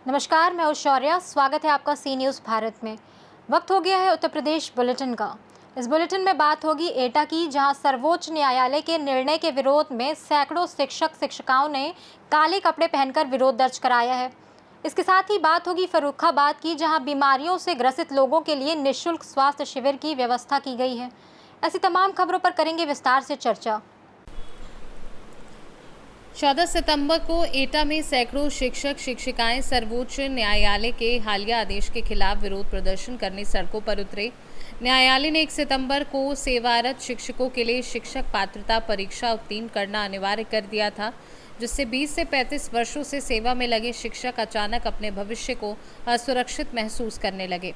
नमस्कार, मैं शौर्या। स्वागत है आपका सी न्यूज़ भारत में। वक्त हो गया है उत्तर प्रदेश बुलेटिन का। इस बुलेटिन में बात होगी एटा की, जहां सर्वोच्च न्यायालय के निर्णय के विरोध में सैकड़ों शिक्षक शिक्षिकाओं ने काले कपड़े पहनकर विरोध दर्ज कराया है। इसके साथ ही बात होगी फर्रुखाबाद की, जहां बीमारियों से ग्रसित लोगों के लिए निःशुल्क स्वास्थ्य शिविर की व्यवस्था की गई है। ऐसी तमाम खबरों पर करेंगे विस्तार से चर्चा। 14 सितंबर को एटा में सैकड़ों शिक्षक शिक्षिकाएं सर्वोच्च न्यायालय के हालिया आदेश के खिलाफ विरोध प्रदर्शन करने सड़कों पर उतरे। न्यायालय ने 1 सितंबर को सेवारत शिक्षकों के लिए शिक्षक पात्रता परीक्षा उत्तीर्ण करना अनिवार्य कर दिया था, जिससे 20 से 35 वर्षों से सेवा में लगे शिक्षक अचानक अपने भविष्य को असुरक्षित महसूस करने लगे।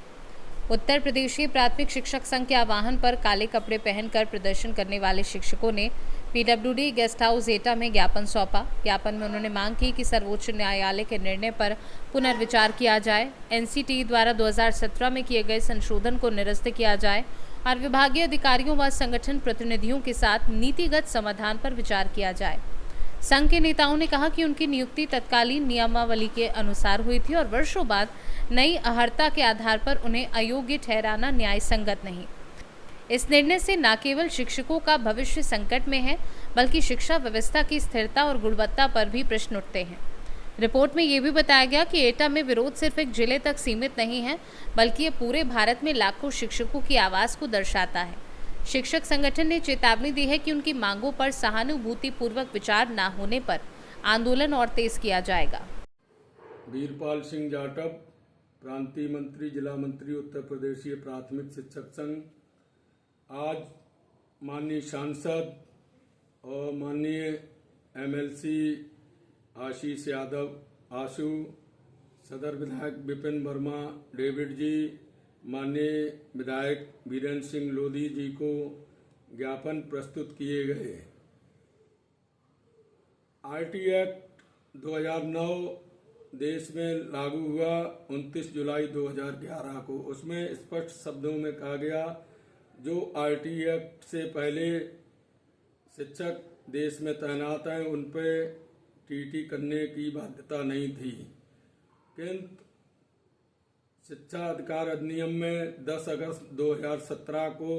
उत्तर प्रदेशीय प्राथमिक शिक्षक संघ के आह्वान पर काले कपड़े पहनकर प्रदर्शन करने वाले शिक्षकों ने पीडब्ल्यूडी गेस्ट हाउस एटा में ज्ञापन सौंपा। ज्ञापन में उन्होंने मांग की कि सर्वोच्च न्यायालय के निर्णय पर पुनर्विचार किया जाए, एनसीटी द्वारा 2017 में किए गए संशोधन को निरस्त किया जाए और विभागीय अधिकारियों व संगठन प्रतिनिधियों के साथ नीतिगत समाधान पर विचार किया जाए। संघ के नेताओं ने कहा कि उनकी नियुक्ति तत्कालीन नियमावली के अनुसार हुई थी और वर्षों बाद नई अहर्ता के आधार पर उन्हें अयोग्य ठहराना न्याय संगत नहीं। इस निर्णय से न केवल शिक्षकों का भविष्य संकट में है, बल्कि शिक्षा व्यवस्था की स्थिरता और गुणवत्ता पर भी प्रश्न उठते हैं। रिपोर्ट में ये भी बताया गया कि एटा में विरोध सिर्फ एक जिले तक सीमित नहीं है, बल्कि ये पूरे भारत में लाखों शिक्षकों की आवाज़ को दर्शाता है। शिक्षक संगठन ने चेतावनी दी है कि उनकी मांगों पर सहानुभूतिपूर्वक विचार न होने पर आंदोलन और तेज किया जाएगा। वीरपाल सिंह जाटव, प्रांतीय मंत्री, जिला मंत्री, उत्तर प्रदेशीय प्राथमिक शिक्षक संघ, आज माननीय सांसद और माननीय एमएलसी आशीष यादव आशु, सदर विधायक विपिन वर्मा डेविड जी, माननीय विधायक वीरेंद्र सिंह लोधी जी को ज्ञापन प्रस्तुत किए गए। आरटी एक्ट 2009 देश में लागू हुआ 29 जुलाई 2011 को। उसमें स्पष्ट शब्दों में कहा गया, जो आरटी एक्ट से पहले शिक्षक देश में तैनात हैं उन पर टीटी करने की बाध्यता नहीं थी, किंतु शिक्षा अधिकार अधिनियम में 10 अगस्त 2017 को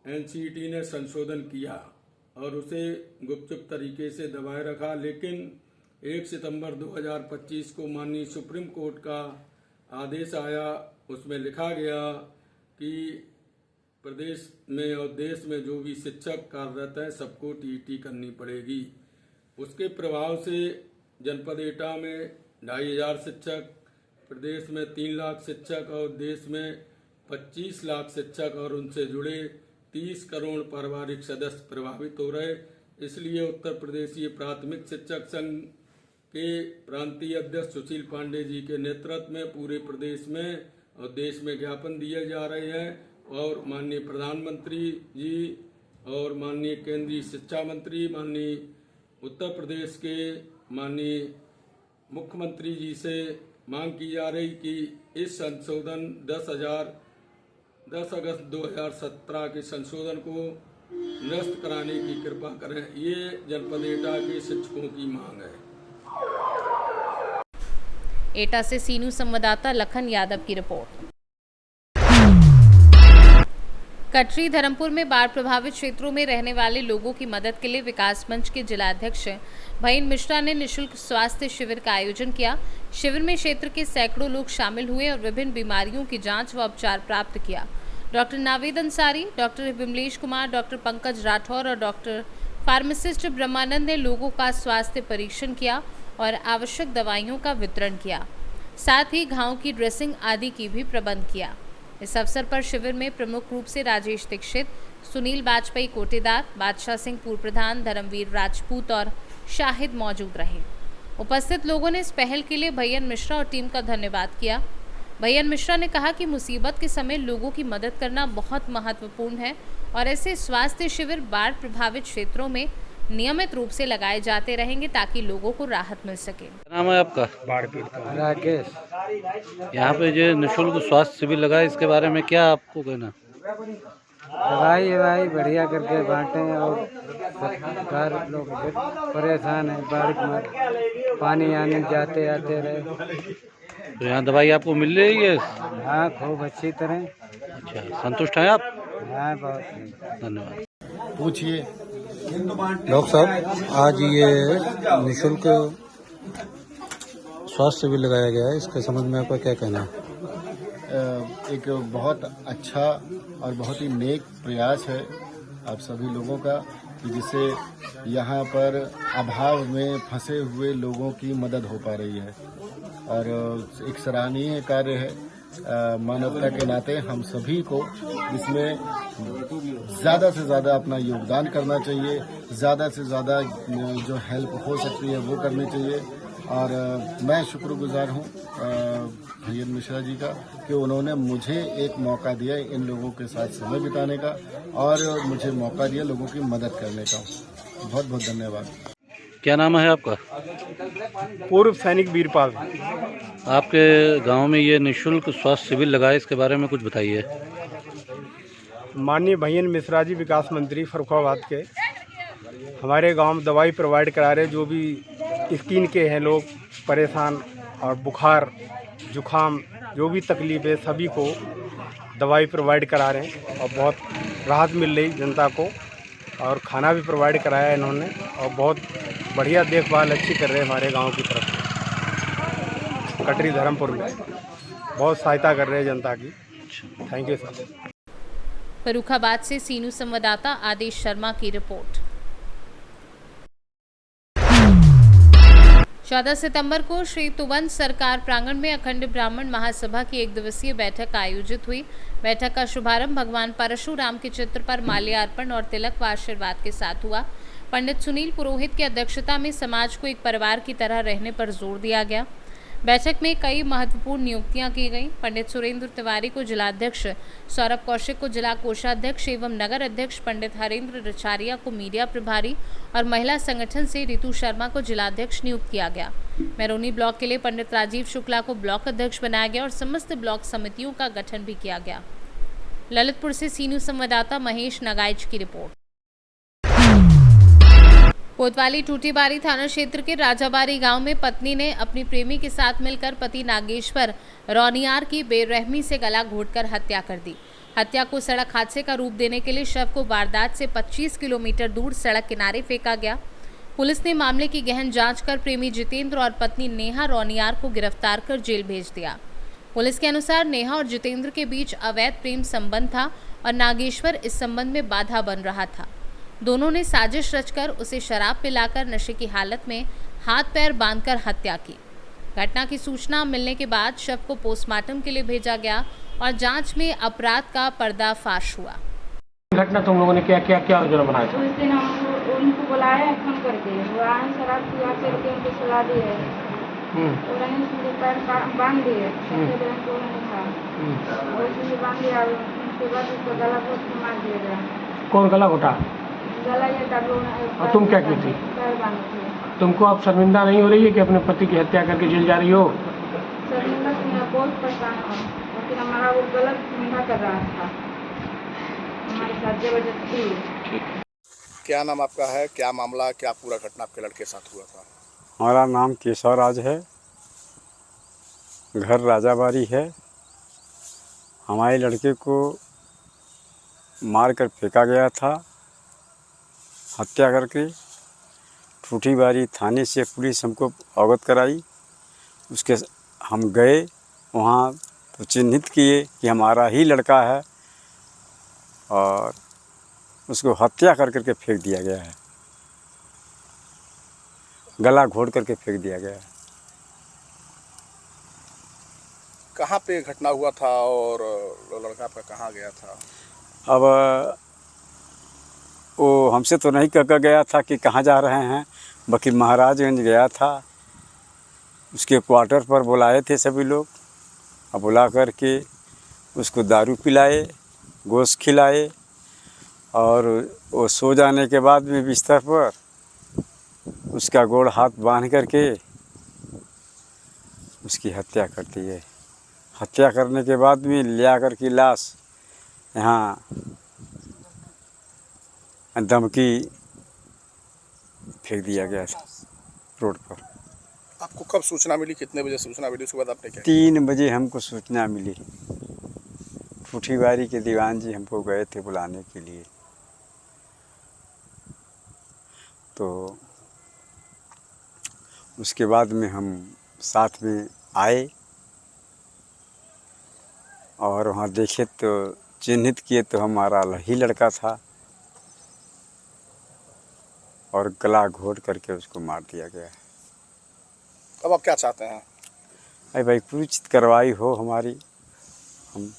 एनसीटी ने संशोधन किया और उसे गुपचुप तरीके से दबाए रखा। लेकिन 1 सितंबर 2025 को माननीय सुप्रीम कोर्ट का आदेश आया। उसमें लिखा गया कि प्रदेश में और देश में जो भी शिक्षक कार्यरत हैं सबको टीटी करनी पड़ेगी। उसके प्रभाव से जनपद एटा में 2500 शिक्षक, प्रदेश में 3 लाख शिक्षक और देश में 25 लाख शिक्षक और उनसे जुड़े 30 करोड़ पारिवारिक सदस्य प्रभावित हो रहे। इसलिए उत्तर प्रदेशीय प्राथमिक शिक्षक संघ के प्रांतीय अध्यक्ष सुशील पांडे जी के नेतृत्व में पूरे प्रदेश में और देश में ज्ञापन दिए जा रहे हैं और माननीय प्रधानमंत्री जी और माननीय केंद्रीय शिक्षा मंत्री, माननीय उत्तर प्रदेश के माननीय मुख्यमंत्री जी से मांग की जा रही कि इस संशोधन 10 अगस्त 2017 के संशोधन को निरस्त कराने की कृपा करें। ये जनपद एटा के शिक्षकों की मांग है। एटा से सी न्यूज़ संवाददाता लखन यादव की रिपोर्ट। कटरी धर्मपुर में बाढ़ प्रभावित क्षेत्रों में रहने वाले लोगों की मदद के लिए विकास मंच के जिलाध्यक्ष भयन मिश्रा ने निःशुल्क स्वास्थ्य शिविर का आयोजन किया। शिविर में क्षेत्र के सैकड़ों लोग शामिल हुए और विभिन्न बीमारियों की जांच व उपचार प्राप्त किया। Doctor Naved Ansari, doctor Vimlesh Kumar, doctor Pankaj Rathore और डॉक्टर फार्मासिस्ट ब्रह्मानंद ने लोगों का स्वास्थ्य परीक्षण किया और आवश्यक दवाइयों का वितरण किया। साथ ही घाव की ड्रेसिंग आदि की भी प्रबंध किया। इस अवसर पर शिविर में प्रमुख रूप से राजेश दीक्षित, सुनील वाजपेयी कोटेदार, बादशाह सिंह पूर्व प्रधान, धर्मवीर राजपूत और शाहिद मौजूद रहे। उपस्थित लोगों ने इस पहल के लिए भयन मिश्रा और टीम का धन्यवाद किया। भयन मिश्रा ने कहा कि मुसीबत के समय लोगों की मदद करना बहुत महत्वपूर्ण है और ऐसे स्वास्थ्य शिविर बाढ़ प्रभावित क्षेत्रों में नियमित रूप से लगाए जाते रहेंगे ताकि लोगों को राहत मिल सके। नाम है आपका? बाढ़ पीड़ित राकेश। यहाँ पे जो निःशुल्क स्वास्थ्य शिविर लगा है, इसके बारे में क्या आपको कहना? दवाई बढ़िया करके बांटे और सरकार लोग परेशान है। बाढ़ में पानी आने जाते आते रहे। तो यहाँ दवाई आपको मिल रही है? हाँ, खूब अच्छी तरह। अच्छा, संतुष्ट हैं आप? हाँ, बहुत सही। धन्यवाद। पूछिए। डॉक्टर साहब, आज ये निःशुल्क स्वास्थ्य शिविर लगाया गया है, इसके संबंध में आपका क्या कहना है? एक बहुत अच्छा और बहुत ही नेक प्रयास है आप सभी लोगों का कि जिससे यहाँ पर अभाव में फंसे हुए लोगों की मदद हो पा रही है और एक सराहनीय कार्य है। मानवता के नाते हम सभी को इसमें ज़्यादा से ज़्यादा अपना योगदान करना चाहिए, ज़्यादा से ज़्यादा जो हेल्प हो सकती है वो करनी चाहिए। और मैं शुक्रगुजार हूँ भैया मिश्रा जी का कि उन्होंने मुझे एक मौका दिया इन लोगों के साथ समय बिताने का और मुझे मौका दिया लोगों की मदद करने का। बहुत बहुत धन्यवाद। क्या नाम है आपका? पूर्व सैनिक वीरपाल। आपके गांव में ये निःशुल्क स्वास्थ्य शिविर लगा है, इसके बारे में कुछ बताइए। माननीय भैया मिश्रा जी विकास मंत्री फर्रुखाबाद के हमारे गांव में दवाई प्रोवाइड करा रहे। जो भी स्किन के हैं लोग परेशान और बुखार जुखाम जो भी तकलीफ है सभी को दवाई प्रोवाइड करा रहे हैं और बहुत राहत मिल रही जनता को। और खाना भी प्रोवाइड कराया इन्होंने और बहुत बढ़िया देखभाल अच्छी कर रहे हैं हमारे गांव की तरफ से। कटरी धर्मपुर में बहुत सहायता कर रहे हैं जनता की। Thank you sir. फर्रुखाबाद से सीनू संवाददाता आदेश शर्मा की रिपोर्ट। 14 सितंबर को श्री तुवंत सरकार प्रांगण में अखंड ब्राह्मण महासभा की 1 दिवसीय बैठक आयोजित हुई। बैठक का शुभारंभ भगवान परशुराम के चित्र पर माल्यार्पण और तिलक व आशीर्वाद के साथ हुआ। पंडित सुनील पुरोहित की अध्यक्षता में समाज को एक परिवार की तरह रहने पर जोर दिया गया। बैठक में कई महत्वपूर्ण नियुक्तियां की गईं। पंडित सुरेंद्र तिवारी को जिलाध्यक्ष, सौरभ कौशिक को जिला कोषाध्यक्ष एवं नगर अध्यक्ष, पंडित हरेंद्र रचारिया को मीडिया प्रभारी और महिला संगठन से रितु शर्मा को जिलाध्यक्ष नियुक्त किया गया। मैरोनी ब्लॉक के लिए पंडित राजीव शुक्ला को ब्लॉक अध्यक्ष बनाया गया और समस्त ब्लॉक समितियों का गठन भी किया गया। ललितपुर से सीनू संवाददाता महेश नगाइच की रिपोर्ट। कोतवाली टूटीबारी थाना क्षेत्र के राजाबारी गांव में पत्नी ने अपनी प्रेमी के साथ मिलकर पति नागेश्वर रौनियार की बेरहमी से गला घोंटकर हत्या कर दी। हत्या को सड़क हादसे का रूप देने के लिए शव को वारदात से 25 किलोमीटर दूर सड़क किनारे फेंका गया। पुलिस ने मामले की गहन जांच कर प्रेमी जितेंद्र और पत्नी नेहा रौनियार को गिरफ्तार कर जेल भेज दिया। पुलिस के अनुसार नेहा और जितेंद्र के बीच अवैध प्रेम संबंध था और नागेश्वर इस संबंध में बाधा बन रहा था। दोनों ने साजिश रचकर उसे शराब पिलाकर नशे की हालत में हाथ पैर बांधकर हत्या की। घटना की सूचना मिलने के बाद शव को पोस्टमार्टम के लिए भेजा गया और जांच में अपराध का पर्दाफाश हुआ। घटना तुम लोगों ने क्या क्या क्या योजना बनाया था? उस दिन हम उनको बुलाया फोन करके, वो आए शराब पिया चल के उनको सुला दिए और उनके पैर बांध दिए। सफेद रंग को नहीं था और उसे बांध दिया। उसके बाद उसको गला घोट के मार दिया गया। कौन गला घोटा? गला ये दबो। और तुम क्या की थी? पैर बांधे थे। तुमको अब शर्मिंदा नहीं हो रही है कि अपने पति की हत्या करके जेल जा रही हो? शर्मिंदा से मैं बहुत परेशान हूँ, लेकिन हमारा वो गलत धंधा कर रहा था हमारे साथ जबरदस्ती। क्या नाम आपका है, क्या मामला, क्या पूरा घटना आपके लड़के के साथ हुआ था? हमारा नाम केशव राज है, घर राजाबारी है। हमारे लड़के को मार कर फेंका गया था हत्या करके। टूटीबारी थाने से पुलिस हमको अवगत कराई। उसके हम गए वहाँ तो चिन्हित किए कि हमारा ही लड़का है और उसको हत्या कर करके फेंक दिया गया है, गला घोट करके फेंक दिया गया है। कहाँ पे घटना हुआ था और लड़का आपका कहाँ गया था? अब वो हमसे तो नहीं कह गया था कि कहाँ जा रहे हैं, बाकी महाराजगंज गया था। उसके क्वार्टर पर बुलाए थे सभी लोग। अब बुला कर के उसको दारू पिलाए, गोश्त खिलाए और वो सो जाने के बाद में बिस्तर पर उसका गोड़ हाथ बांध करके उसकी हत्या कर दी है। हत्या करने के बाद में ले आकर की लाश यहाँ धमकी फेंक दिया गया था रोड पर। आपको कब सूचना मिली, कितने बजे सूचना मिली, उसके बाद आपने क्या 3 बजे हमको सूचना मिली। ठूठीबारी के दीवान जी हमको गए थे बुलाने के लिए, तो उसके बाद में हम साथ में आए और वहाँ देखे तो चिन्हित किए तो हमारा ही लड़का था और गला घोट करके उसको मार दिया गया। अब आप क्या चाहते हैं? अरे भाई कुछ कार्रवाई हो हमारी। हम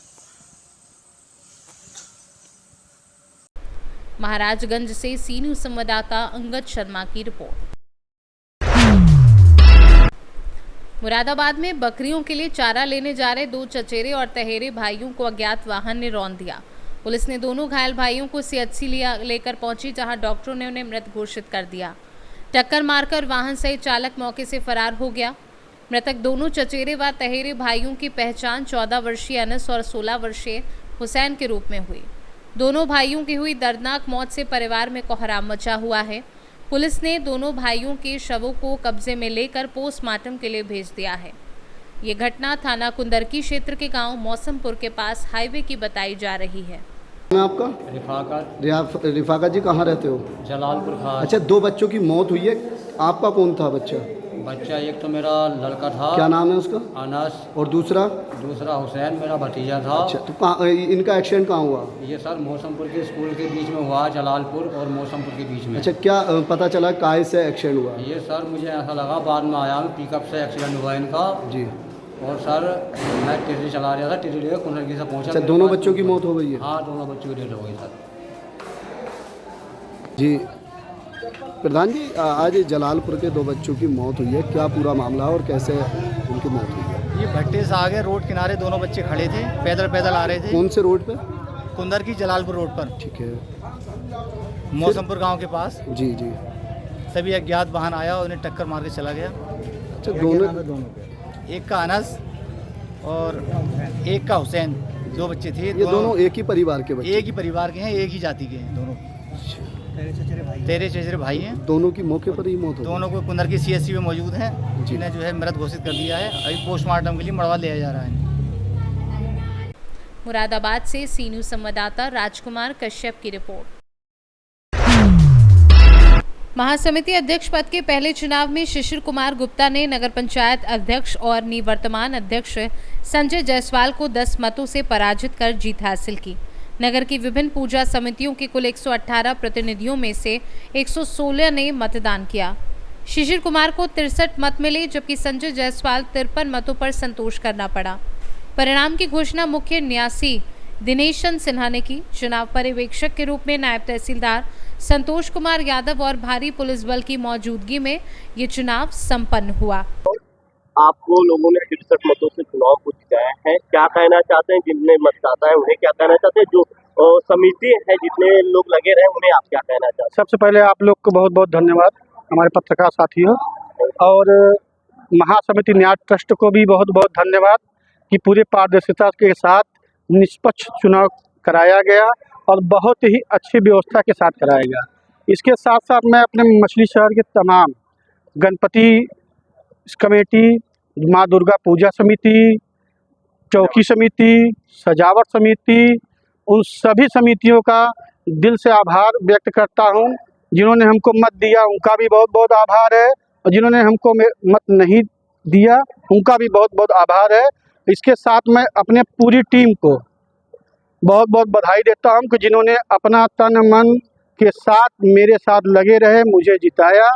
महाराजगंज से सी न्यूज़ संवाददाता अंगद शर्मा की रिपोर्ट। मुरादाबाद में बकरियों के लिए चारा लेने जा रहे 2 चचेरे और तहेरे भाइयों को अज्ञात वाहन ने रौंद दिया। पुलिस ने दोनों घायल भाइयों को सीएचसी लेकर पहुंची, जहां डॉक्टरों ने उन्हें मृत घोषित कर दिया। टक्कर मारकर वाहन सहित चालक मौके से फरार हो गया। मृतक दोनों चचेरे व तहेरे भाइयों की पहचान 14 वर्षीय अनस और 16 वर्षीय हुसैन के रूप में हुई। दोनों भाइयों की हुई दर्दनाक मौत से परिवार में कोहराम मचा हुआ है। पुलिस ने दोनों भाइयों के शवों को कब्जे में लेकर पोस्टमार्टम के लिए भेज दिया है। ये घटना थाना कुंदरकी क्षेत्र के गांव मौसमपुर के पास हाईवे की बताई जा रही है। आपका रिफाका जी कहाँ रहते हो? जलालपुर खास। अच्छा, 2 बच्चों की मौत हुई है, आपका कौन था बच्चा? बच्चा एक तो मेरा लड़का था। क्या नाम है उसका? अनस। और दूसरा हुसैन मेरा भतीजा था। अच्छा, तो इनका एक्सीडेंट कहाँ हुआ? ये सर मौसमपुर के स्कूल के बीच में हुआ, जलालपुर और मौसमपुर के बीच में। अच्छा, क्या पता चला काहे से एक्सीडेंट हुआ? ये सर मुझे ऐसा लगा, बाद में आया पिकअप से एक्सीडेंट हुआ इनका जी। और सर मैं टिर्री चला रहा था, टिर्री लेकर कुंडरकी से पहुँचा। अच्छा, दोनों बच्चों की मौत हो गई है? हाँ, दोनों बच्चों की डेथ हो गई सर। जी प्रधान जी, आज जलालपुर के 2 बच्चों की मौत हुई है, क्या पूरा मामला है और कैसे उनकी मौत हुई है? ये भट्टे से आगे रोड किनारे दोनों बच्चे खड़े थे, पैदल आ रहे थे। कौन से रोड पे? कुंदरकी जलालपुर रोड पर। ठीक है। मौसमपुर गांव के पास। जी जी। तभी अज्ञात वाहन आया और उन्हें टक्कर मार के चला गया। अच्छा, दोनों एक का अनस और एक का हुसैन, 2 बच्चे थे। ये दोनों एक ही परिवार के बच्चे? एक ही परिवार के हैं, एक ही जाति के हैं दोनों। तेरे चचेरे भाई हैं। दोनों की मौके पर ही मौत हो गई? दोनों को कुंदरकी सीएचसी में मौजूद हैं, जिन्हें जो है मृत घोषित कर दिया है। अभी पोस्टमार्टम के लिए मड़वा लिया जा रहा है। मुरादाबाद से सी न्यूज़ संवाददाता राजकुमार कश्यप की रिपोर्ट। महासमिति अध्यक्ष पद के पहले चुनाव में शिशिर कुमार गुप्ता ने नगर पंचायत अध्यक्ष और निवर्तमान अध्यक्ष संजय जायसवाल को 10 मतों से पराजित कर जीत हासिल की। नगर की विभिन्न पूजा समितियों के कुल 118 प्रतिनिधियों में से 116 ने मतदान किया। शिशिर कुमार को 63 मत मिले, जबकि संजय जायसवाल 53 मतों पर संतोष करना पड़ा। परिणाम की घोषणा मुख्य न्यासी दिनेश चंद सिन्हा ने की। चुनाव पर्यवेक्षक के रूप में नायब तहसीलदार संतोष कुमार यादव और भारी पुलिस बल की मौजूदगी में ये चुनाव संपन्न हुआ। आपको लोगों ने 63 मतों से चुनाव को जिताया है, क्या कहना चाहते हैं? जिनने मतदाता है उन्हें क्या कहना चाहते हैं? जो समिति है, जितने लोग लगे रहे, उन्हें आप क्या कहना चाहते हैं? सबसे पहले आप लोग को बहुत बहुत धन्यवाद, हमारे पत्रकार साथियों, और महासमिति न्याय ट्रस्ट को भी बहुत बहुत धन्यवाद कि पूरे पारदर्शिता के साथ निष्पक्ष चुनाव कराया गया और बहुत ही अच्छी व्यवस्था के साथ कराया गया। इसके साथ साथ मैं अपने मछली शहर के तमाम गणपति कमेटी, माँ दुर्गा पूजा समिति, चौकी समिति, सजावट समिति, उन सभी समितियों का दिल से आभार व्यक्त करता हूं। जिन्होंने हमको मत दिया उनका भी बहुत बहुत आभार है, और जिन्होंने हमको मत नहीं दिया उनका भी बहुत बहुत आभार है। इसके साथ मैं अपने पूरी टीम को बहुत बहुत बधाई देता हूं कि जिन्होंने अपना तन मन के साथ मेरे साथ लगे रहे, मुझे जिताया।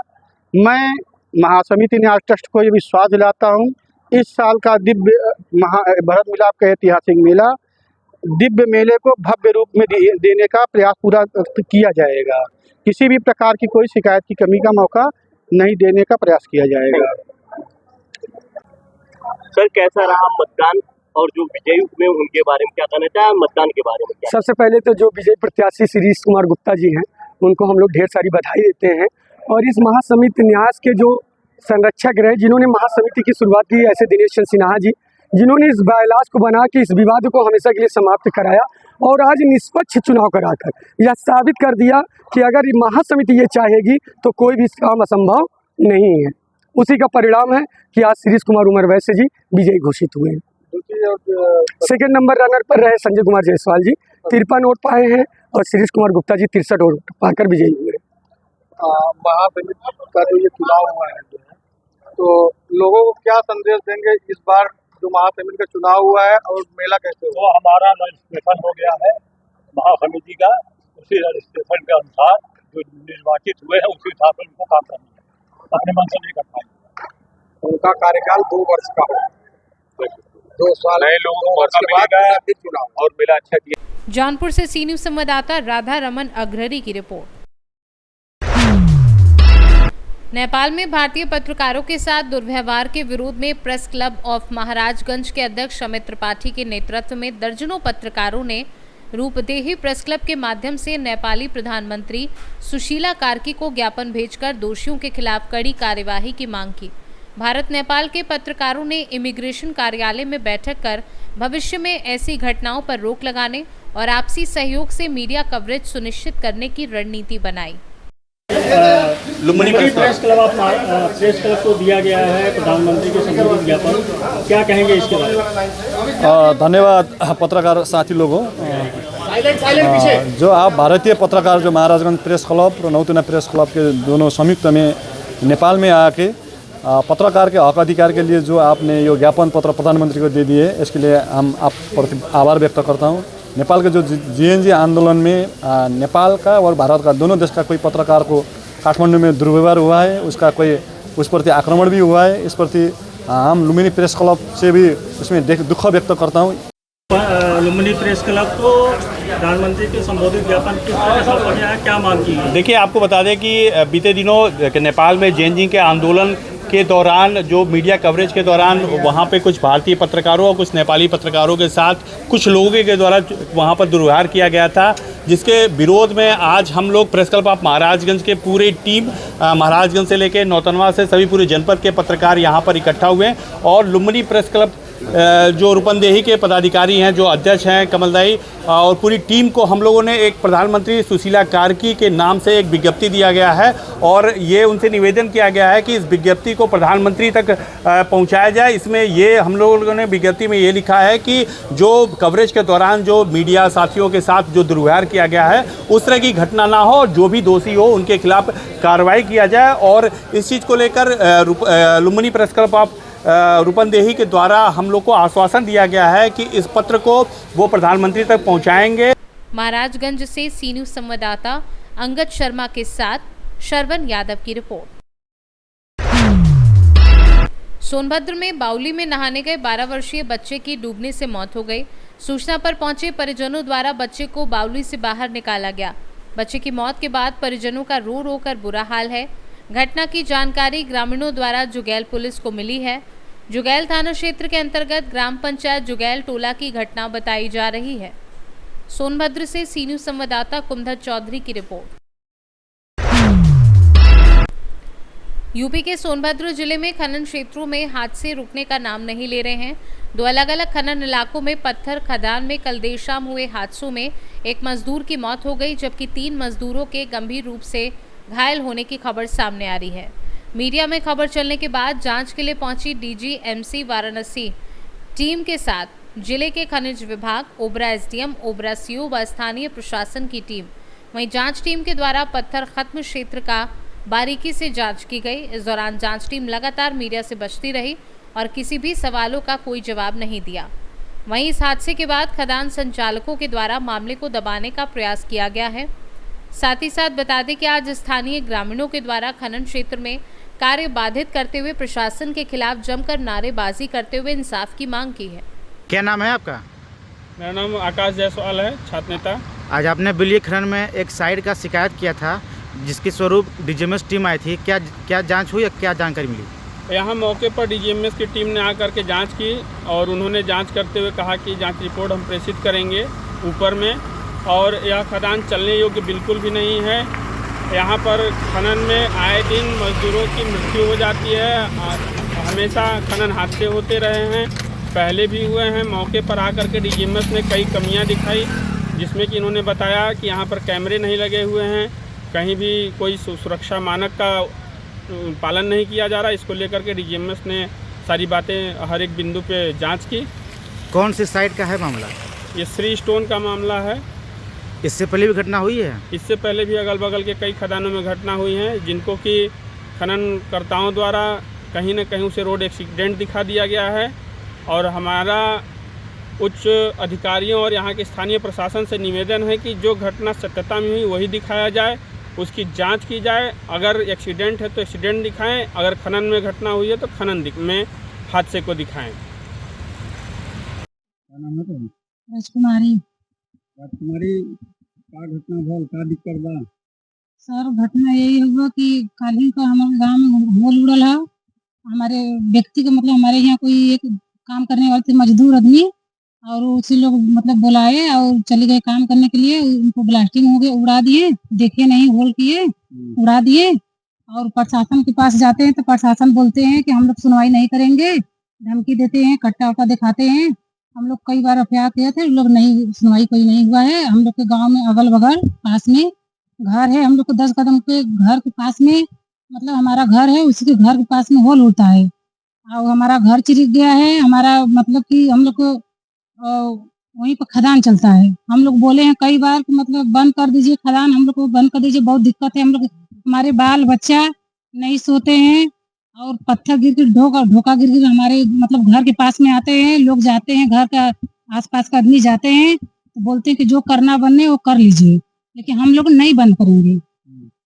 मैं महासमिति न्याय ट्रस्ट को ये विश्वास दिलाता हूं, इस साल का दिव्य भरत मिलाप का ऐतिहासिक मेला, दिव्य मेले को भव्य रूप में देने का प्रयास पूरा किया जाएगा। किसी भी प्रकार की कोई शिकायत की कमी का मौका नहीं देने का प्रयास किया जाएगा। सर, कैसा रहा मतदान और जो विजयी हुए उनके बारे में क्या कहना चाहें? मतदान के बारे में क्या? सबसे पहले तो जो विजयी प्रत्याशी शिरीष कुमार गुप्ता जी हैं, उनको हम लोग ढेर सारी बधाई देते हैं। और इस महासमिति न्यास के जो संरक्षक रहे, जिन्होंने महासमिति की शुरुआत की, ऐसे दिनेश चंद सिन्हा जी, जिन्होंने इस बायलाज को बना के इस विवाद को हमेशा के लिए समाप्त कराया, और आज निष्पक्ष चुनाव कराकर यह साबित कर दिया कि अगर महासमिति ये चाहेगी तो कोई भी काम असंभव नहीं है। उसी का परिणाम है कि आज शिरीष कुमार उमर वैश्य जी विजयी घोषित हुए हैं। सेकंड नंबर रनर पर रहे संजय कुमार जायसवाल जी 53 वोट पाए हैं और शिरीष कुमार गुप्ता जी 63 वोट पाकर विजयी हुए। महासमिति का जो ये चुनाव हुआ है तो लोगों को क्या संदेश देंगे इस बार जो महासमिति का चुनाव हुआ है और मेला कैसे हुआ? हमारा रजिस्ट्रेशन हो गया है महासमिति का, उसी रजिस्ट्रेशन के अनुसार जो निर्वाचित हुए हैं उसी हिसाब से उनको काम करना है, अपने मन से नहीं कर पाएंगे। उनका कार्यकाल 2 वर्ष का हो, 2 साल नए लोगों को मौका मिलेगा चुनाव और मेला अच्छा किया। जौनपुर से सी न्यूज संवाददाता राधा रमन अग्रहरी की रिपोर्ट। नेपाल में भारतीय पत्रकारों के साथ दुर्व्यवहार के विरोध में प्रेस क्लब ऑफ महाराजगंज के अध्यक्ष अमित त्रिपाठी के नेतृत्व में दर्जनों पत्रकारों ने रूपदेही प्रेस क्लब के माध्यम से नेपाली प्रधानमंत्री सुशीला कार्की को ज्ञापन भेजकर दोषियों के खिलाफ कड़ी कार्यवाही की मांग की। भारत नेपाल के पत्रकारों ने इमिग्रेशन कार्यालय में बैठक कर भविष्य में ऐसी घटनाओं पर रोक लगाने और आपसी सहयोग से मीडिया कवरेज सुनिश्चित करने की रणनीति बनाई। Lumbini press club press club को दिया गया है प्रधानमंत्री के संबंधित ज्ञापन, क्या कहेंगे इसके बारे में? धन्यवाद पत्रकार साथी लोगों। जो आप भारतीय पत्रकार जो महाराजगंज प्रेस क्लब और नौतुना प्रेस क्लब के दोनों संयुक्त में नेपाल में आके पत्रकार के हक अधिकार के लिए जो आपने ये ज्ञापन पत्र प्रधानमंत्री को दे दिए, इसके लिए हम आप प्रति आभार व्यक्त करता हूँ। नेपाल के जो जीएनजी आंदोलन में नेपाल का और भारत का दोनों देश का कोई पत्रकार को काठमांडू में दुर्व्यवहार हुआ है, उसका कोई उस प्रति आक्रमण भी हुआ है, इस प्रति हम लुम्बिनी प्रेस क्लब से भी उसमें दुख व्यक्त करता हूँ। लुम्बिनी प्रेस क्लब को प्रधानमंत्री के संबोधित ज्ञापन किस तरह से सौंपा गया है, क्या मांग की है? देखिए, आपको बता दें कि बीते दिनों नेपाल में जेएनजी के आंदोलन के दौरान जो मीडिया कवरेज के दौरान वहाँ पे कुछ भारतीय पत्रकारों और कुछ नेपाली पत्रकारों के साथ कुछ लोगों के द्वारा वहाँ पर दुर्व्यवहार किया गया था, जिसके विरोध में आज हम लोग प्रेस क्लब ऑफ महाराजगंज के पूरे टीम महाराजगंज से लेकर नौतनवा से सभी पूरे जनपद के पत्रकार यहाँ पर इकट्ठा हुए और लुम्बिनी प्रेस क्लब जो रूपंदेही के पदाधिकारी हैं, जो अध्यक्ष हैं कमलदाई और पूरी टीम को हम लोगों ने एक प्रधानमंत्री सुशीला कार्की के नाम से एक विज्ञप्ति दिया गया है और ये उनसे निवेदन किया गया है कि इस विज्ञप्ति को प्रधानमंत्री तक पहुंचाया जाए। इसमें ये हम लोगों ने विज्ञप्ति में ये लिखा है कि जो कवरेज के दौरान जो मीडिया साथियों के साथ जो दुर्व्यवहार किया गया है उस तरह की घटना ना हो, जो भी दोषी हो उनके खिलाफ कार्रवाई किया जाए। और इस चीज़ को लेकर Lumbini press club of Rupandehi के द्वारा हम लोग को आश्वासन दिया गया है कि इस पत्र को वो प्रधानमंत्री तक पहुंचाएंगे। महाराजगंज से सी न्यूज संवाददाता अंगद शर्मा के साथ शरवण यादव की रिपोर्ट। सोनभद्र में बाउली में नहाने गए 12 वर्षीय बच्चे की डूबने से मौत हो गई। सूचना पर पहुंचे परिजनों द्वारा बच्चे को बाउली से बाहर निकाला गया। बच्चे की मौत के बाद परिजनों का रो रो कर बुरा हाल है। घटना की जानकारी ग्रामीणों द्वारा जुगैल पुलिस को मिली है। जुगैल थाना क्षेत्र के अंतर्गत ग्राम पंचायत जुगैल टोला की घटना बताई जा रही है। सोनभद्र से सी न्यूज संवाददाता कुमधर चौधरी की रिपोर्ट। यूपी के सोनभद्र जिले में खनन क्षेत्रों में हादसे रुकने का नाम नहीं ले रहे हैं। 2 अलग-अलग खनन इलाकों में पत्थर खदान में कल देर शाम हुए हादसों में एक मजदूर की मौत हो गई, जबकि 3 मजदूरों के गंभीर रूप से घायल होने की खबर सामने आ रही है। मीडिया में खबर चलने के बाद जांच के लिए पहुंची डीजीएमसी वाराणसी टीम के साथ जिले के खनिज विभाग, ओबरा एसडीएम, ओबरा सीओ व स्थानीय प्रशासन की टीम। वहीं जांच टीम के द्वारा पत्थर खत्म क्षेत्र का बारीकी से जांच की गई। इस दौरान जांच टीम लगातार मीडिया से बचती रही और किसी भी सवालों का कोई जवाब नहीं दिया। वहीं इस हादसे के बाद खदान संचालकों के द्वारा मामले को दबाने का प्रयास किया गया है। साथ ही साथ बता दें कि आज स्थानीय ग्रामीणों के द्वारा खनन क्षेत्र में कार्य बाधित करते हुए प्रशासन के खिलाफ जमकर नारेबाजी करते हुए इंसाफ की मांग की है। क्या नाम है आपका? मेरा नाम आकाश जायसवाल है, छात्र नेता। आज आपने बिलिया खनन में एक साइड का शिकायत किया था, जिसके स्वरूप डीजीएमएस टीम आई थी। क्या जांच हुई या क्या जानकारी मिली? यहाँ मौके पर डीजीएमएस की टीम ने आकर के जांच की और उन्होंने जांच करते हुए कहा कि जांच रिपोर्ट हम प्रेषित करेंगे ऊपर में, और यह खदान चलने योग्य बिल्कुल भी नहीं है। यहाँ पर खनन में आए दिन मजदूरों की मृत्यु हो जाती है। हमेशा खनन हादसे होते रहे हैं, पहले भी हुए हैं। मौके पर आकर के डीजीएमएस ने कई कमियां दिखाई जिसमें कि इन्होंने बताया कि यहाँ पर कैमरे नहीं लगे हुए हैं, कहीं भी कोई सुरक्षा मानक का पालन नहीं किया जा रहा। इसको लेकर के डीजीएमएस ने सारी बातें हर एक बिंदु पे जांच की। कौन से साइड का है मामला? ये श्री स्टोन का मामला है। इससे पहले भी घटना हुई है? इससे पहले भी अगल बगल के कई खदानों में घटना हुई हैं, जिनको कि खननकर्ताओं द्वारा कहीं न कहीं उसे रोड एक्सीडेंट दिखा दिया गया है। और हमारा उच्च अधिकारियों और यहाँ के स्थानीय प्रशासन से निवेदन है कि जो घटना सत्यता में हुई वही दिखाया जाए, उसकी जांच की जाए। अगर एक्सीडेंट है तो एक्सीडेंट दिखाएं, अगर खनन में घटना हुई है तो खनन में हादसे को दिखाएं। राजकुमारी का घटना भल का दिक्कत बा? सर घटना यही हुआ कि कल ही का हमारे गाँव में होल उड़ल है। हमारे व्यक्ति के मतलब हमारे यहाँ कोई एक काम करने वाले थे मजदूर आदमी, और उसी लोग मतलब बुलाए और चले गए काम करने के लिए। उनको ब्लास्टिंग हो गए, उड़ा दिए, देखे नहीं, होल किए, उड़ा दिए। और प्रशासन के पास जाते हैं तो प्रशासन बोलते हैं कि हम लोग सुनवाई नहीं करेंगे, धमकी देते हैं, कट्टा वट्टा दिखाते हैं। हम लोग कई बार एफआईआर किए थे, लोग नहीं, सुनवाई कोई नहीं हुआ है। हम लोग के गांव में अगल बगल पास में घर है, हम लोग को 10 कदम के घर के पास में मतलब हमारा घर है, उसी के घर के पास में होल उड़ता है और हमारा घर चिरिक गया है। हमारा मतलब कि हम लोग को वहीं पर खदान चलता है। हम लोग बोले हैं कई बार कि मतलब बंद कर दीजिए खदान, हम लोग को बंद कर दीजिए, बहुत दिक्कत है। हम लोग, हमारे बाल बच्चा नहीं सोते हैं और पत्थर गिर गिर ढोका गिर गिर हमारे मतलब घर के पास में आते हैं। लोग जाते हैं, घर का आसपास का आदमी जाते हैं तो बोलते हैं कि जो करना बनने वो कर लीजिए, लेकिन हम लोग नहीं बंद करेंगे।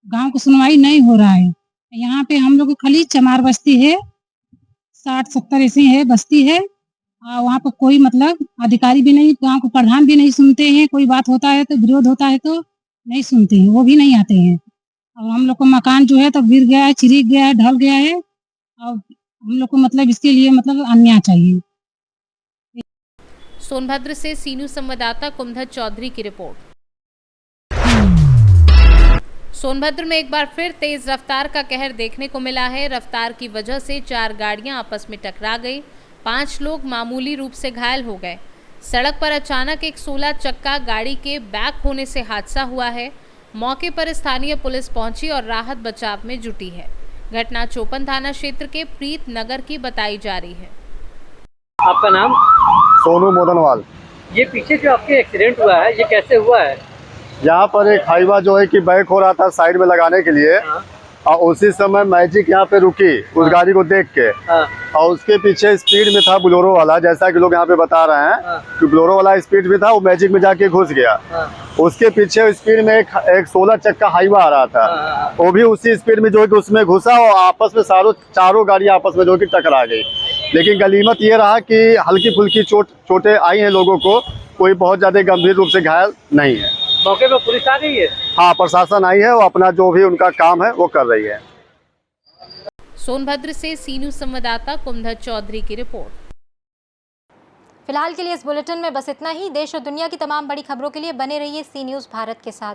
गांव को सुनवाई नहीं हो रहा है। यहाँ पे हम लोग खाली चमार बस्ती है, 60-70 ऐसी है बस्ती है, और वहाँ पर कोई मतलब अधिकारी भी नहीं, गांव के प्रधान भी नहीं सुनते हैं। कोई बात होता है तो विरोध होता है तो नहीं सुनते हैं, वो भी नहीं आते हैं। और हम लोग को मकान जो है तो गिर गया है, चिरिक गया है, ढल गया है, और हम लोग को मतलब इसके लिए मतलब अन्याय चाहिए। सोनभद्र से सीनू संवाददाता कुमधर चौधरी की रिपोर्ट। सोनभद्र में एक बार फिर तेज रफ्तार का कहर देखने को मिला है। रफ्तार की वजह से 4 गाड़ियां आपस में टकरा गई, 5 लोग मामूली रूप से घायल हो गए। सड़क पर अचानक एक 16 चक्का गाड़ी के बैक होने से हादसा हुआ है। मौके पर स्थानीय पुलिस पहुंची और राहत बचाव में जुटी है। घटना चोपन थाना क्षेत्र के प्रीत नगर की बताई जा रही है। आपका नाम? सोनू मोदनवाल। ये पीछे जो आपके एक्सीडेंट हुआ है, ये कैसे हुआ है? यहाँ पर एक हाईवा जो है कि बैक हो रहा था साइड में लगाने के लिए, और उसी समय मैजिक यहाँ पे रुकी उस गाड़ी को देख के, और उसके पीछे स्पीड में था बोलेरो वाला, जैसा कि लोग यहाँ पे बता रहे हैं कि बोलेरो वाला स्पीड में था, वो मैजिक में जाके घुस गया। उसके पीछे स्पीड में एक 16 चक्का हाईवा आ रहा था, वो भी उसी स्पीड में जो है कि उसमें घुसा और आपस में चारों गाड़ियाँ आपस में जो है कि टकरा गई। लेकिन गनीमत ये रहा कि हल्की फुल्की चोटें आई हैं लोगों को, कोई बहुत ज्यादा गंभीर रूप से घायल नहीं है। मौके पर पुलिस आ गई है? हाँ, प्रशासन आई है, वो अपना जो भी उनका काम है वो कर रही है। सोनभद्र से सीनू संवाददाता कुमधर चौधरी की रिपोर्ट। फिलहाल के लिए इस बुलेटिन में बस इतना ही। देश और दुनिया की तमाम बड़ी खबरों के लिए बने रहिए सी न्यूज़ भारत के साथ।